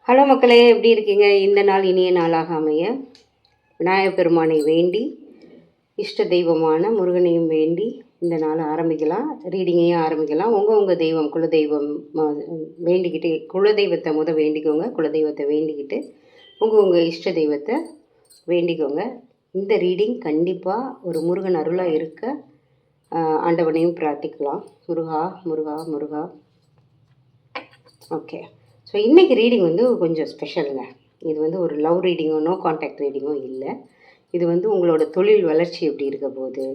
Hello மக்களே, எப்படி இருக்கீங்க? இந்த நாள் இனிய நாளாக அமைய விநாயகப் பெருமானை வேண்டி, இஷ்ட தெய்வமான முருகனையும் வேண்டி இந்த நாளை ஆரம்பிக்கலாம். ரீடிங்கையும் ஆரம்பிக்கலாம். உங்கள் தெய்வம் குலதெய்வம் வேண்டிக்கிட்டு குலதெய்வத்தை வேண்டிக்கோங்க. குலதெய்வத்தை வேண்டிக்கிட்டு உங்கள் இஷ்ட தெய்வத்தை வேண்டிக்கோங்க. இந்த ரீடிங் கண்டிப்பாக ஒரு முருகன் அருளாக இருக்க ஆண்டவனையும் பிரார்த்திக்கலாம். முருகா முருகா முருகா. ஓகே, ஸோ இன்றைக்கி ரீடிங் கொஞ்சம் ஸ்பெஷலுங்க. இது ஒரு லவ் ரீடிங்கோ நோ கான்டாக்ட் ரீடிங்கோ இல்லை. இது உங்களோட தொழில் வளர்ச்சி எப்படி இருக்க போகுது,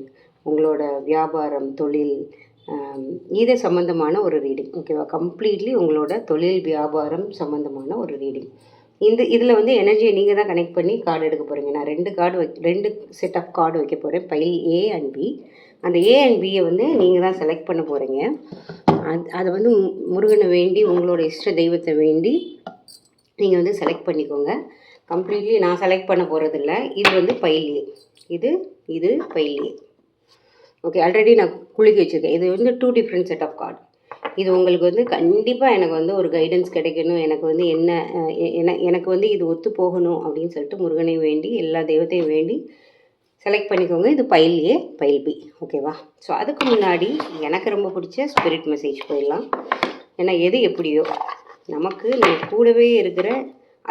உங்களோட வியாபாரம் தொழில் இது சம்மந்தமான ஒரு ரீடிங். ஓகேவா? கம்ப்ளீட்லி உங்களோட தொழில் வியாபாரம் சம்மந்தமான ஒரு ரீடிங். இதில் எனர்ஜியை நீங்கள் தான் கனெக்ட் பண்ணி கார்டு எடுக்க போகிறீங்க. நான் ரெண்டு செட் ஆஃப் கார்டு வைக்க போகிறேன், பைல் ஏ அண்ட் பி. அந்த ஏ அண்ட் பியை நீங்கள் தான் செலக்ட் பண்ண போகிறீங்க. அதை முருகனை வேண்டி உங்களோட இஷ்ட தெய்வத்தை வேண்டி நீங்கள் செலக்ட் பண்ணிக்கோங்க. கம்ப்ளீட்லி நான் செலக்ட் பண்ண போகிறதில்ல. இது பைல்லே, இது பைல்லே. ஓகே, ஆல்ரெடி நான் குளிக்க வச்சுருக்கேன். இது 2 டிஃப்ரெண்ட் செட் ஆஃப் கார்டு. இது உங்களுக்கு கண்டிப்பாக எனக்கு ஒரு கைடன்ஸ் கிடைக்கணும், எனக்கு எனக்கு இது ஒத்து போகணும் அப்படின்னு சொல்லிட்டு முருகனை வேண்டி எல்லா தெய்வத்தையும் வேண்டி செலக்ட் பண்ணிக்கோங்க. இது பைல் ஏ, பைல் பி. ஓகேவா? ஸோ அதுக்கு முன்னாடி எனக்கு ரொம்ப பிடிச்ச ஸ்பிரிட் மெசேஜ் போயிடலாம். ஏன்னா எது எப்படியோ நமக்கு நம்ம கூடவே இருக்கிற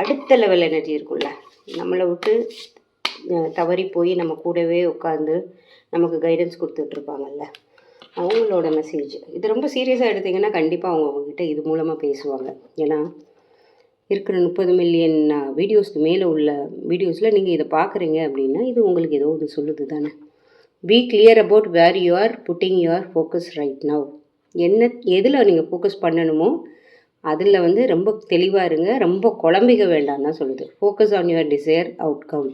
அடுத்த லெவல் எனர்ஜி இருக்கும்ல, நம்மளை விட்டு தவறி போய் நம்ம கூடவே உட்காந்து நமக்கு கைடன்ஸ் கொடுத்துட்ருப்பாங்கல்ல, அவங்களோட மெசேஜ். இது ரொம்ப சீரியஸாக எடுத்திங்கன்னா கண்டிப்பாக அவங்க உங்ககிட்ட இது மூலமாக பேசுவாங்க. ஏன்னா இருக்கிற 30 மில்லியன் வீடியோஸ்க்கு மேலே உள்ள வீடியோஸில் நீங்கள் இதை பார்க்குறீங்க அப்படின்னா இது உங்களுக்கு ஏதோ ஒன்று சொல்லுது தானே. Be clear about where you are putting your focus right now. எதில் நீங்கள் ஃபோக்கஸ் பண்ணணுமோ அதில் ரொம்ப தெளிவாக இருங்க. ரொம்ப குழம்பிக்க வேண்டாம் தான் சொல்லுது. Focus on your desire outcome.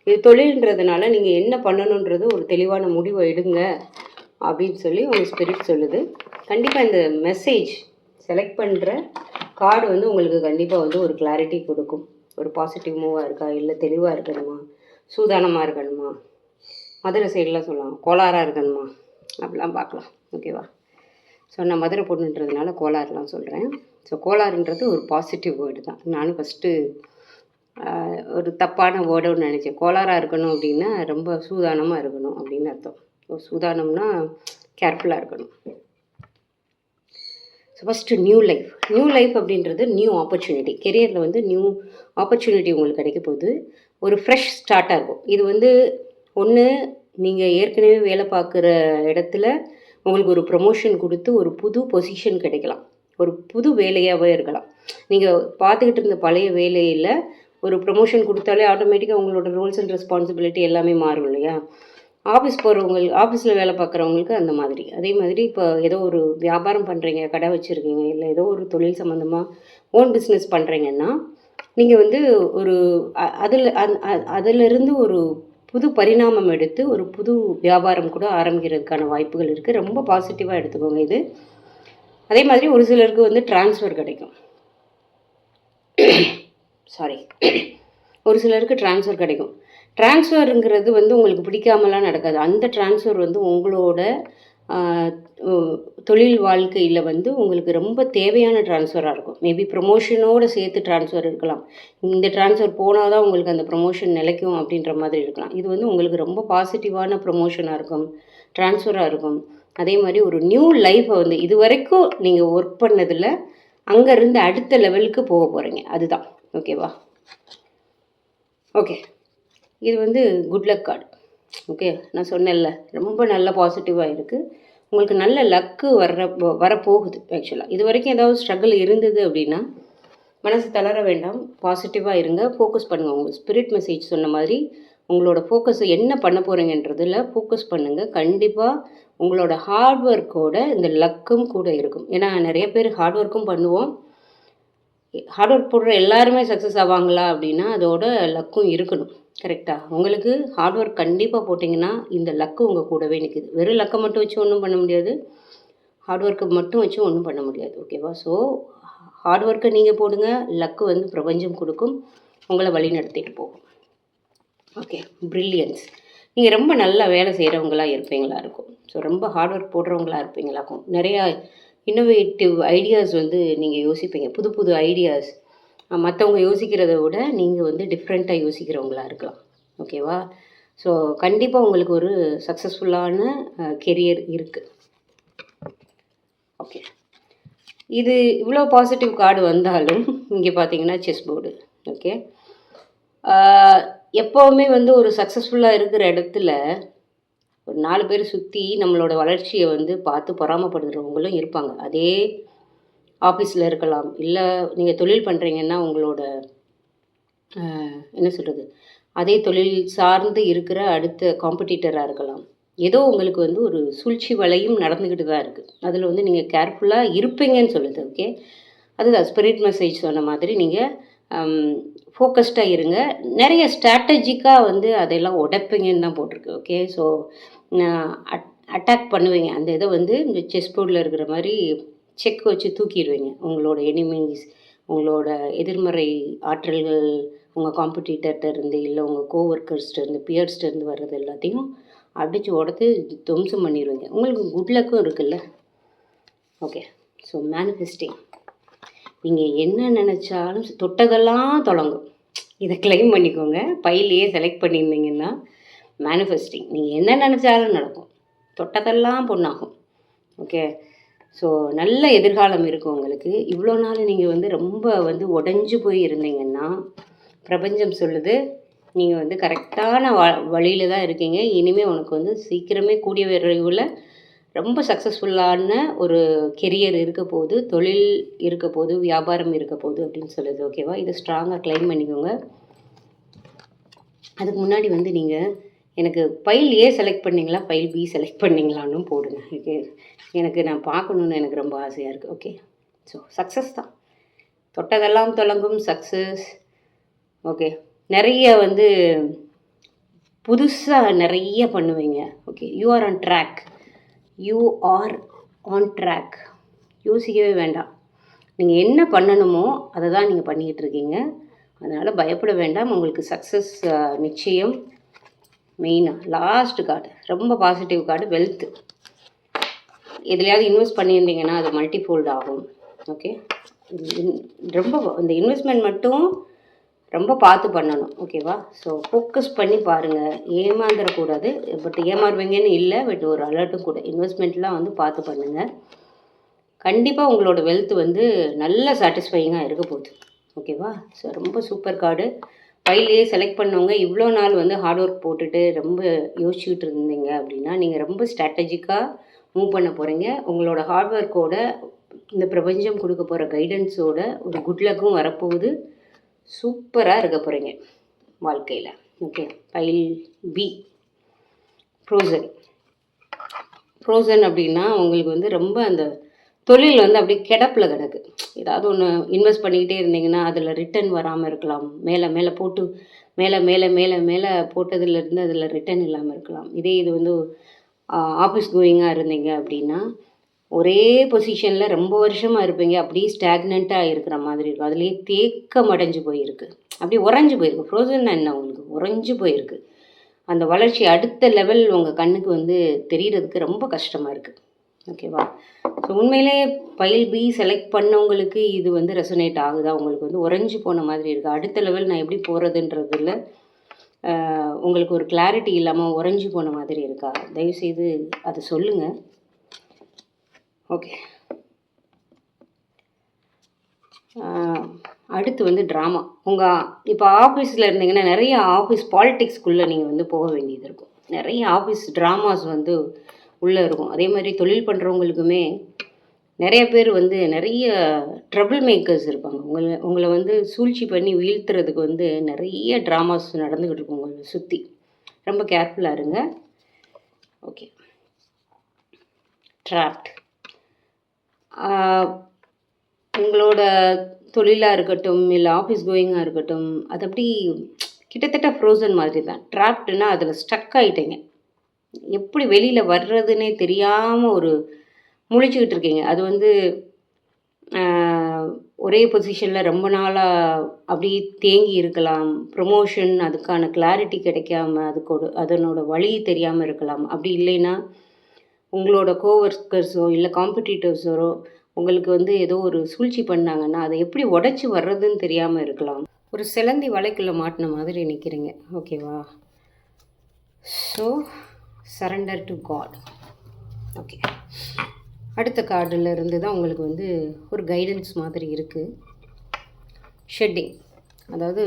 இது தொழில்ன்றதுனால நீங்கள் என்ன பண்ணணுன்றது ஒரு தெளிவான முடிவை எடுங்க அப்படின்னு சொல்லி உங்கள் ஸ்பிரிட் சொல்லுது. கண்டிப்பாக இந்த மெசேஜ் செலக்ட் பண்ணுற கார்டு உங்களுக்கு கண்டிப்பாக ஒரு கிளாரிட்டி கொடுக்கும். ஒரு பாசிட்டிவ் மூவாக இருக்கா, இல்லை தெளிவாக இருக்கணுமா, சூதானமாக இருக்கணுமா, மதுரை சைடெலாம் சொல்லலாம் கோளாறாக இருக்கணுமா, அப்படிலாம் பார்க்கலாம். ஓகேவா? ஸோ நான் மதுரை பொண்ணுன்றதுனால கோளாறுலாம் சொல்கிறேன். ஸோ கோளாறுன்றது ஒரு பாசிட்டிவ் வேர்டு தான். நானும் ஃபஸ்ட்டு ஒரு தப்பான வேர்டு ஒன்று நினச்சேன். கோளாறாக இருக்கணும் அப்படின்னா ரொம்ப சூதானமாக இருக்கணும் அப்படின்னு அர்த்தம். சூதானம்னா கேர்ஃபுல்லாக இருக்கணும். ஸோ ஃபஸ்ட்டு நியூ லைஃப் அப்படின்றது நியூ ஆப்பர்ச்சுனிட்டி. கெரியரில் நியூ ஆப்பர்ச்சுனிட்டி உங்களுக்கு கிடைக்க போகுது. ஒரு ஃப்ரெஷ் ஸ்டார்ட்டாக இருக்கும். இது ஒன்று நீங்கள் ஏற்கனவே வேலை பார்க்குற இடத்துல உங்களுக்கு ஒரு ப்ரொமோஷன் கொடுத்து ஒரு புது பொசிஷன் கிடைக்கலாம். ஒரு புது வேலையாகவே இருக்கலாம். நீங்கள் பார்த்துக்கிட்டு இருந்த பழைய வேலையில் ஒரு ப்ரொமோஷன் கொடுத்தாலே ஆட்டோமேட்டிக்காக உங்களோட ரோல்ஸ் அண்ட் ரெஸ்பான்சிபிலிட்டி எல்லாமே மாறும் இல்லையா? ஆஃபீஸில் வேலை பார்க்குறவங்களுக்கு அந்த மாதிரி. அதே மாதிரி இப்போ ஏதோ ஒரு வியாபாரம் பண்ணுறீங்க, கடை வச்சுருக்கீங்க, இல்லை ஏதோ ஒரு தொழில் சம்மந்தமாக ஓன் பிஸ்னஸ் பண்ணுறீங்கன்னா நீங்கள் ஒரு அதிலிருந்து ஒரு புது பரிணாமம் எடுத்து ஒரு புது வியாபாரம் கூட ஆரம்பிக்கிறதுக்கான வாய்ப்புகள் இருக்குது. ரொம்ப பாசிட்டிவாக எடுத்துக்கோங்க இது. அதே மாதிரி ஒரு சிலருக்கு ட்ரான்ஸ்ஃபர் கிடைக்கும். ஒரு சிலருக்கு ட்ரான்ஸ்ஃபர் கிடைக்கும். ட்ரான்ஸ்ஃபருங்கிறது உங்களுக்கு பிடிக்காமலாம் நடக்காது. அந்த ட்ரான்ஸ்ஃபர் உங்களோட தொழில் வாழ்க்கையில் உங்களுக்கு ரொம்ப தேவையான ட்ரான்ஸ்ஃபராக இருக்கும். மேபி ப்ரொமோஷனோடு சேர்த்து ட்ரான்ஸ்ஃபர் இருக்கலாம். இந்த ட்ரான்ஸ்ஃபர் போனால் தான் உங்களுக்கு அந்த ப்ரொமோஷன் நிலைக்கும் அப்படின்ற மாதிரி இருக்கலாம். இது உங்களுக்கு ரொம்ப பாசிட்டிவான ப்ரொமோஷனாக இருக்கும், ட்ரான்ஸ்ஃபராக இருக்கும். அதே மாதிரி ஒரு நியூ லைஃப்பை இது வரைக்கும் நீங்கள் ஒர்க் பண்ணதில் அங்கேருந்து அடுத்த லெவலுக்கு போக போகிறீங்க. அதுதான். ஓகேவா? ஓகே, இது குட் லக் கார்டு. ஓகே, நான் சொன்னேன்ல ரொம்ப நல்ல பாசிட்டிவாக இருக்குது. உங்களுக்கு நல்ல லக்கு வரப்போகுது. ஆக்சுவலாக இது வரைக்கும் ஏதாவது ஸ்ட்ரகிள் இருந்தது அப்படின்னா மனசு தளர வேண்டாம், பாசிட்டிவாக இருங்க, ஃபோக்கஸ் பண்ணுங்கள். உங்கள் ஸ்பிரிட் மெசேஜ் சொன்ன மாதிரி உங்களோட ஃபோக்கஸை என்ன பண்ண போகிறீங்கன்றதில் ஃபோக்கஸ் பண்ணுங்கள். கண்டிப்பாக உங்களோட ஹார்ட் ஒர்க்கோட இந்த லக்கும் கூட இருக்கும். ஏன்னா நிறைய பேர் ஹார்ட் ஒர்க்கும் பண்ணுவோம். ஹார்ட் ஒர்க் போடுற எல்லாருமே சக்ஸஸ் ஆவாங்களா அப்படின்னா அதோட லக்கும் இருக்கணும். கரெக்டாக? உங்களுக்கு ஹார்ட் ஒர்க் கண்டிப்பாக போட்டிங்கன்னா இந்த லக்கு உங்கள் கூடவே நிற்குது. வெறும் லக்கை மட்டும் வச்சு ஒன்றும் பண்ண முடியாது, ஹார்ட் ஒர்க்கை மட்டும் வச்சு ஒன்றும் பண்ண முடியாது. ஓகேவா? ஸோ ஹார்ட் ஒர்க்கை நீங்கள் போடுங்க, லக்கு பிரபஞ்சம் கொடுக்கும், உங்களை வழி நடத்திட்டு போகும். Okay, brilliance. நீங்கள் ரொம்ப நல்லா வேலை செய்கிறவங்களா இருப்பீங்களா இருக்கும். ஸோ ரொம்ப ஹார்ட் ஒர்க் போடுறவங்களா இருப்பீங்களாக்கும். நிறையா இன்னோவேட்டிவ் ஐடியாஸ் நீங்கள் யோசிப்பீங்க. புது புது ஐடியாஸ், மற்றவங்க யோசிக்கிறத விட நீங்கள் வந்து டிஃப்ரெண்ட்டாக யோசிக்கிறவங்களா இருக்கலாம். ஓகேவா? ஸோ கண்டிப்பாக உங்களுக்கு ஒரு சக்ஸஸ்ஃபுல்லான கெரியர் இருக்குது. ஓகே, இது இவ்வளோ பாசிட்டிவ் கார்டு வந்தாலும் இங்கே பார்த்தீங்கன்னா செஸ் போர்டு. ஓகே, எப்போவுமே வந்து ஒரு சக்ஸஸ்ஃபுல்லாக இருக்கிற இடத்துல ஒரு 4 பேர் சுற்றி நம்மளோட வளர்ச்சியை வந்து பார்த்து பொறாமப்படுறவங்களும் இருப்பாங்க. அதே ஆஃபீஸில் இருக்கலாம், இல்லை நீங்கள் தொழில் பண்ணுறீங்கன்னா உங்களோட என்ன சொல்கிறது, அதே தொழில் சார்ந்து இருக்கிற அடுத்த காம்படிட்டராக இருக்கலாம். ஏதோ உங்களுக்கு வந்து ஒரு சூழ்ச்சி வலையும் நடந்துக்கிட்டு தான் இருக்குது. அதில் வந்து நீங்கள் கேர்ஃபுல்லாக இருப்பீங்கன்னு சொல்லுது. ஓகே, அதுதான் ஸ்பிரிட் மெசேஜ் சொன்ன மாதிரி நீங்கள் ஃபோக்கஸ்டாக இருங்க. நிறைய ஸ்ட்ராட்டஜிக்காக வந்து அதெல்லாம் உடைப்பீங்கன்னு தான் போட்டிருக்கு. ஓகே, ஸோ அட்டாக் பண்ணுவீங்க. அந்த இதை வந்து இந்த செஸ் போர்டில் இருக்கிற மாதிரி செக் வச்சு தூக்கிடுவீங்க. உங்களோட எனிமீஸ், உங்களோட எதிர்மறை ஆற்றல்கள், உங்கள் காம்படிட்டர்கிட்ட இருந்து, இல்லை உங்கள் கோவொர்க்கர்ஸ்டேருந்து, பியர்ஸ்டேருந்து வர்றது எல்லாத்தையும் அடித்து உடத்து துவம்சம் பண்ணிடுவீங்க. உங்களுக்கு குட் லக்கும் இருக்குல்ல. ஓகே, ஸோ மேனிஃபெஸ்டிங், நீங்கள் என்ன நினச்சாலும் தொட்டதெல்லாம் தொடங்கும். இதை கிளைம் பண்ணிக்கோங்க. பையிலேயே செலக்ட் பண்ணியிருந்தீங்கன்னா மேனிஃபெஸ்டிங், நீங்கள் என்ன நினச்சாலும் நடக்கும், தொட்டதெல்லாம் பொண்ணாகும். ஓகே, ஸோ நல்ல எதிர்காலம் இருக்கும் உங்களுக்கு. இவ்வளோ நாள் நீங்கள் வந்து ரொம்ப வந்து உடஞ்சி போய் இருந்தீங்கன்னா பிரபஞ்சம் சொல்லுது நீங்கள் வந்து கரெக்டான வழியில் தான் இருக்கீங்க. இனிமேல் உனக்கு வந்து சீக்கிரமே கூடிய விரைவில் ரொம்ப சக்ஸஸ்ஃபுல்லான ஒரு கெரியர் இருக்க போகுது, தொழில் இருக்க போகுது, வியாபாரம் இருக்க போகுது அப்படின்னு சொல்லுது. ஓகேவா? இதை ஸ்ட்ராங்காக கிளைம் பண்ணிக்கோங்க. அதுக்கு முன்னாடி வந்து நீங்கள் எனக்கு ஃபைல் ஏ செலக்ட் பண்ணிங்களா, ஃபைல் பி செலக்ட் பண்ணிங்களான்னு போடுங்க. ஓகே, எனக்கு நான் பார்க்கணுன்னு எனக்கு ரொம்ப ஆசையாக இருக்குது. ஓகே, ஸோ சக்ஸஸ் தான், தொட்டதெல்லாம் தொடங்கும் சக்ஸஸ். ஓகே, நிறைய வந்து புதுசாக நிறைய பண்ணுவீங்க. Okay, you are on track, you are on track. யோசிக்கவே வேண்டாம், நீங்கள் என்ன பண்ணணுமோ அதை தான் நீங்கள் பண்ணிக்கிட்டு இருக்கீங்க. அதனால் பயப்பட வேண்டாம், உங்களுக்கு சக்ஸஸ் நிச்சயம். மெயினாக லாஸ்ட் கார்டு ரொம்ப பாசிட்டிவ் கார்டு, வெல்த்து. எதுலையாவது இன்வெஸ்ட் பண்ணியிருந்தீங்கன்னா அது மல்டிஃபோல்டு ஆகும். ஓகே, ரொம்ப இந்த இன்வெஸ்ட்மெண்ட் மட்டும் ரொம்ப பார்த்து பண்ணணும். ஓகேவா? ஸோ ஃபோக்கஸ் பண்ணி பாருங்கள், ஏமாந்துடக்கூடாது. பட் ஏமாறுவீங்கன்னு இல்லை, பட் ஒரு அலர்ட்டும் கூட. இன்வெஸ்ட்மெண்ட்லாம் வந்து பார்த்து பண்ணுங்கள். கண்டிப்பாக உங்களோட வெல்த் வந்து நல்ல சாட்டிஸ்ஃபையிங்காக இருக்க போகுது. ஓகேவா? ஸோ ரொம்ப சூப்பர் கார்டு. ஃபைல்லையே செலக்ட் பண்ணவங்க இவ்வளோ நாள் வந்து ஹார்ட் ஒர்க் போட்டுட்டு ரொம்ப யோசிச்சுக்கிட்டு இருந்தீங்க அப்படின்னா நீங்கள் ரொம்ப ஸ்ட்ராட்டஜிக்காக மூவ் பண்ண போகிறீங்க. உங்களோட ஹார்ட் ஒர்க்கோட இந்த பிரபஞ்சம் கொடுக்க போகிற கைடன்ஸோட ஒரு குட் லக்கும் வரப்போகுது. சூப்பராக இருக்க போகிறீங்க வாழ்க்கையில். ஓகே, ஃபைல் பி ஃப்ரோசன் அப்படின்னா உங்களுக்கு வந்து ரொம்ப அந்த தொழில் வந்து அப்படியே கிடப்பில் கிடக்கு. ஏதாவது ஒன்று இன்வெஸ்ட் பண்ணிக்கிட்டே இருந்தீங்கன்னா அதில் ரிட்டர்ன் வராமல் இருக்கலாம். மேலே மேலே போட்டு மேலே மேலே மேலே மேலே போட்டதுலேருந்து அதில் ரிட்டர்ன் இல்லாமல் இருக்கலாம். இது வந்து ஆஃபீஸ் கோயிங்காக இருந்தீங்க அப்படின்னா ஒரே பொசிஷனில் ரொம்ப வருஷமாக இருப்பீங்க. அப்படியே ஸ்டாக்னண்ட்டாக இருக்கிற மாதிரி இருக்கும். அதுலேயே தேக்கம் அடைஞ்சு போயிருக்கு, அப்படியே உறைஞ்சி போயிருக்கு. ஃப்ரோசன் என்ன, உங்களுக்கு உறைஞ்சி போயிருக்கு. அந்த வளர்ச்சி அடுத்த லெவல் உங்கள் கண்ணுக்கு வந்து தெரிகிறதுக்கு ரொம்ப கஷ்டமாக இருக்குது. ஓகேவா? ஸோ உண்மையிலே ஃபைல் பி செலக்ட் பண்ணவங்களுக்கு இது வந்து ரெசனேட் ஆகுதா? உங்களுக்கு வந்து உறைஞ்சி போன மாதிரி இருக்குது. அடுத்த லெவல் நான் எப்படி போகிறதுன்றதில் உங்களுக்கு ஒரு கிளாரிட்டி இல்லாமல் உறைஞ்சி போன மாதிரி இருக்கா? தயவுசெய்து அதை சொல்லுங்கள். ஓகே, அடுத்து வந்து ட்ராமா. உங்கள் இப்போ ஆஃபீஸில் இருந்தீங்கன்னா நிறைய ஆஃபீஸ் பாலிட்டிக்ஸ்குள்ளே நீங்கள் வந்து போக வேண்டியது இருக்கும். நிறைய ஆஃபீஸ் ட்ராமாஸ் வந்து உள்ளே இருக்கும். அதே மாதிரி தொழில் பண்ணுறவங்களுக்குமே நிறைய பேர் வந்து நிறைய ட்ரபிள் மேக்கர்ஸ் இருப்பாங்க. உங்களை வந்து சூழ்ச்சி பண்ணி வீழ்த்துறதுக்கு வந்து நிறைய ட்ராமாஸ் நடந்துக்கிட்டு இருக்கும் உங்களை சுற்றி. ரொம்ப கேர்ஃபுல்லாக இருங்க. Okay, dropped. உங்களோட தொழிலாக இருக்கட்டும், இல்லை ஆஃபீஸ் கோயிங்காக இருக்கட்டும், அது அப்படி கிட்டத்தட்ட ஃப்ரோசன் மாதிரி தான். ட்ராப்டுன்னா அதில் ஸ்டக் ஆகிட்டீங்க. எப்படி வெளியில் வர்றதுன்னே தெரியாமல் ஒரு முழிச்சுக்கிட்டு இருக்கீங்க. அது வந்து ஒரே பொசிஷனில் ரொம்ப நாளாக அப்படி தேங்கி இருக்கலாம். ப்ரொமோஷன் அதுக்கான கிளாரிட்டி கிடைக்காம அதனோட வழி தெரியாமல் இருக்கலாம். அப்படி இல்லைன்னா உங்களோட கோவொர்க்கர்ஸோ இல்லை காம்படிட்டர்ஸோ உங்களுக்கு வந்து ஏதோ ஒரு சூழ்ச்சி பண்ணாங்கன்னா அதை எப்படி உடச்சி வர்றதுன்னு தெரியாமல் இருக்கலாம். ஒரு சிலந்தி வலைக்குள்ளே மாட்டின மாதிரி நிற்கிறீங்க. ஓகேவா? So surrender to God. Okay, அடுத்த கார்டில் இருந்து தான் உங்களுக்கு வந்து ஒரு கைடன்ஸ் மாதிரி இருக்குது. ஷெட்டிங், அதாவது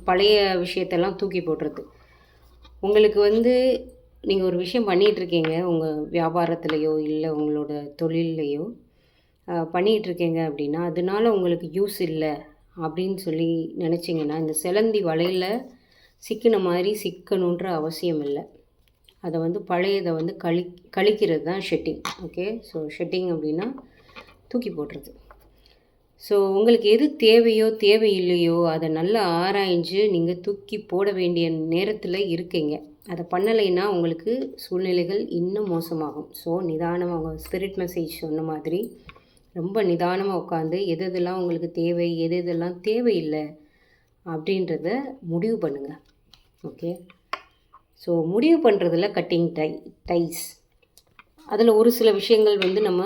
பழைய விஷயத்தெல்லாம் தூக்கி போடுறது. உங்களுக்கு வந்து நீங்கள் ஒரு விஷயம் பண்ணிகிட்ருக்கீங்க, உங்கள் வியாபாரத்துலேயோ இல்லை உங்களோட தொழில்லையோ பண்ணிகிட்ருக்கீங்க அப்படின்னா, அதனால உங்களுக்கு யூஸ் இல்லை அப்படின்னு சொல்லி நினச்சிங்கன்னா, இந்த சிலந்தி வலையில் சிக்கின மாதிரி சிக்கணுன்ற அவசியம் இல்லை. அதை வந்து பழையதை வந்து கழிக்கிறது தான் ஷெட்டிங். ஓகே, ஸோ ஷெட்டிங் அப்படின்னா தூக்கி போடுறது. ஸோ உங்களுக்கு எது தேவையோ தேவையில்லையோ அதை நல்லா ஆராய்ஞ்சு நீங்கள் தூக்கி போட வேண்டிய நேரத்தில் இருக்கீங்க. அதை பண்ணலைன்னா உங்களுக்கு சூழ்நிலைகள் இன்னும் மோசமாகும். ஸோ நிதானமாக, அவங்க ஸ்பிரிட் மெசேஜ் சொன்ன மாதிரி ரொம்ப நிதானமாக உட்காந்து எதெல்லாம் உங்களுக்கு தேவை, எதெல்லாம் தேவையில்லை அப்படின்றத முடிவு பண்ணுங்கள். ஓகே, ஸோ முடிவு பண்ணுறதுல கட்டிங் டைஸ், அதில் ஒரு சில விஷயங்கள் வந்து நம்ம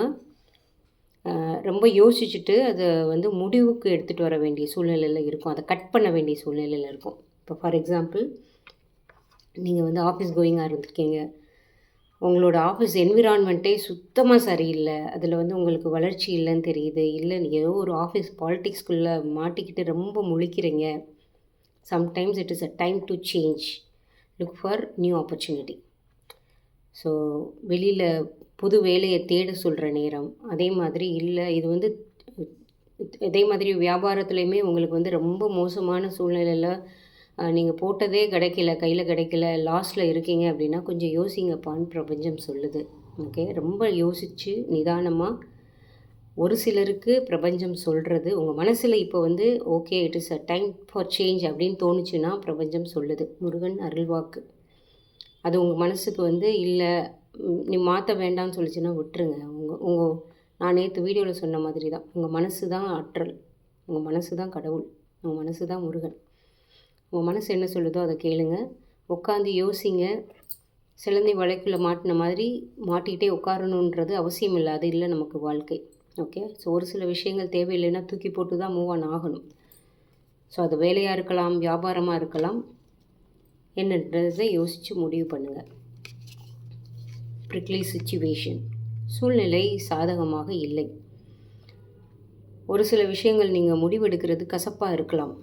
ரொம்ப யோசிச்சுட்டு அதை வந்து முடிவுக்கு எடுத்துகிட்டு வர வேண்டிய சூழ்நிலையில் இருக்கும். அதை கட் பண்ண வேண்டிய சூழ்நிலையில் இருக்கும். இப்போ ஃபார் எக்ஸாம்பிள், நீங்கள் வந்து ஆஃபீஸ் கோயிங்காக இருந்திருக்கீங்க, உங்களோட ஆஃபீஸ் என்விரான்மெண்ட்டே சுத்தமாக சரியில்லை, அதில் வந்து உங்களுக்கு வளர்ச்சி இல்லைன்னு தெரியுது, இல்லை ஏதோ ஒரு ஆஃபீஸ் பாலிட்டிக்ஸ்குள்ளே மாட்டிக்கிட்டு ரொம்ப முழிக்கிறீங்க. Sometimes it is a time to change, look for new opportunity. So வெளியில் புது வேலையை தேட சொல்கிற நேரம். அதே மாதிரி இல்லை, இது வந்து இதே மாதிரி வியாபாரத்துலேயுமே உங்களுக்கு வந்து ரொம்ப மோசமான சூழ்நிலையில் நீங்கள் போட்டதே கிடைக்கல, கையில் கிடைக்கல, லாஸ்ட்டில் இருக்கீங்க அப்படின்னா கொஞ்சம் யோசிங்கப்பான்னு பிரபஞ்சம் சொல்லுது. ஓகே, ரொம்ப யோசித்து நிதானமாக. ஒரு சிலருக்கு பிரபஞ்சம் சொல்கிறது உங்கள் மனசில் இப்போ வந்து okay it is a time for change அப்படின்னு தோணுச்சுன்னா பிரபஞ்சம் சொல்லுது. முருகன் அருள்வாக்கு. அது உங்கள் மனசுக்கு வந்து இல்லை நீ மாற்ற வேண்டாம்னு சொல்லிச்சுன்னா விட்டுருங்க. உங்கள் நான் நேற்று வீடியோவில் சொன்ன மாதிரி தான், உங்கள் மனசு தான் ஆற்றல், உங்கள் மனசு தான் கடவுள், உங்கள் மனசு தான் முருகன். உங்கள் மனசு என்ன சொல்லுதோ அதை கேளுங்க. உட்காந்து யோசிங்க. சிலந்தி வலைக்குள்ளே மாட்டின மாதிரி மாட்டிக்கிட்டே உட்காரணுன்றது அவசியம் இல்லை. அது இல்லை நமக்கு வாழ்க்கை. ஓகே, ஸோ ஒரு சில விஷயங்கள் தேவையில்லைன்னா தூக்கி போட்டு தான் மூவ் ஆன் ஆகணும். ஸோ அது வேலையாக இருக்கலாம், வியாபாரமாக இருக்கலாம், என்னன்றதை யோசித்து முடிவு பண்ணுங்கள். ப்ரிக்லி சிச்சுவேஷன், சூழ்நிலை சாதகமாக இல்லை. ஒரு சில விஷயங்கள் நீங்கள் முடிவெடுக்கிறது கசப்பாக இருக்கலாம்,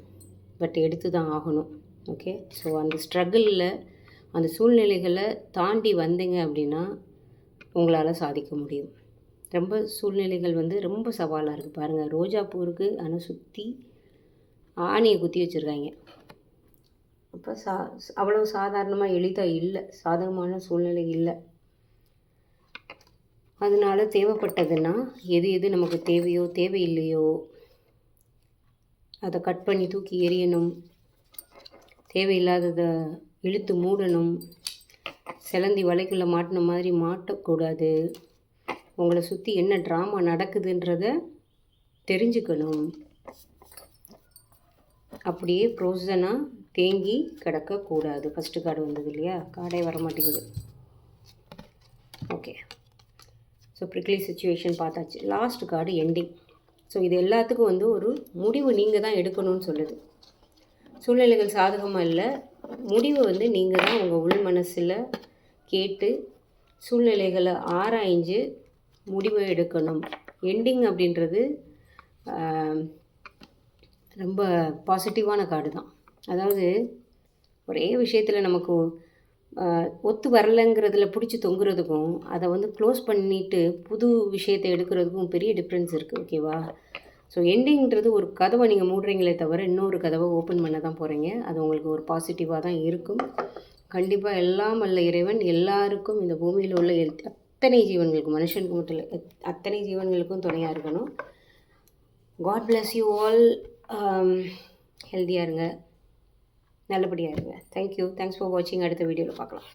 பட் எடுத்து தான் ஆகணும். ஓகே, ஸோ அந்த ஸ்ட்ரகிளில் அந்த சூழ்நிலைகளை தாண்டி வந்தீங்க அப்படின்னா உங்களால் சாதிக்க முடியும். ரொம்ப சூழ்நிலைகள் வந்து ரொம்ப சவாலாக இருக்குது. பாருங்கள், ரோஜா பூ இருக்குது, ஆனால் சுற்றி ஆணியை குத்தி வச்சுருக்காங்க. அப்போ அவ்வளோ சாதாரணமாக எளிதாக இல்லை, சாதகமான சூழ்நிலை இல்லை. அதனால் தேவைப்பட்டதுன்னா எது நமக்கு தேவையோ தேவையில்லையோ அதை கட் பண்ணி தூக்கி எறியணும். தேவையில்லாததை இழுத்து மூடணும். சிலந்தி வலைக்குள்ளே மாட்டின மாதிரி மாட்டக்கூடாது. உங்களை சுற்றி என்ன ட்ராமா நடக்குதுன்றத தெரிஞ்சுக்கணும். அப்படியே ப்ரோசனாக தேங்கி கிடக்கக்கூடாது. ஃபஸ்ட்டு கார்டு வந்தது இல்லையா, கார்டே வர மாட்டேங்குது. ஓகே, ஸோ ப்ரிக்லி சிச்சுவேஷன் பார்த்தாச்சு. Last card ending. ஸோ இது எல்லாத்துக்கும் வந்து ஒரு முடிவு நீங்கள் தான் எடுக்கணும்னு சொல்லுது. சூழ்நிலைகள் சாதகமாக இல்லை, முடிவு வந்து நீங்கள் தான் உங்கள் உள் மனசில் கேட்டு சூழ்நிலைகளை ஆராய்ஞ்சு முடிவை எடுக்கணும். எண்டிங் அப்படின்றது ரொம்ப பாசிட்டிவான கார்டு தான். அதாவது ஒரே விஷயத்தில் நமக்கு ஒத்து வரலைங்கிறதுல பிடிச்சி தொங்குறதுக்கும் அதை வந்து க்ளோஸ் பண்ணிவிட்டு புது விஷயத்தை எடுக்கிறதுக்கும் பெரிய டிஃப்ரென்ஸ் இருக்குது. ஓகேவா? ஸோ எண்டிங்கிறது ஒரு கதவை நீங்கள் மூடுறீங்களே தவிர இன்னொரு கதவை ஓப்பன் பண்ண தான் போகிறீங்க. அது உங்களுக்கு ஒரு பாசிட்டிவாக தான் இருக்கும். கண்டிப்பாக எல்லாம் வல்ல இறைவன் எல்லாருக்கும், இந்த பூமியில் உள்ள அத்தனை ஜீவன்களுக்கும், மனுஷனுக்கு மட்டும் இல்லை, அத்தனை ஜீவன்களுக்கும் துணையாக இருக்கணும். God bless you all. ஹெல்த்தியாக இருங்க, நல்லபடியாக இருங்க. தேங்க்யூ, தேங்க்ஸ் ஃபார் வாட்சிங். அடுத்த வீடியோவில் பார்க்கலாம்.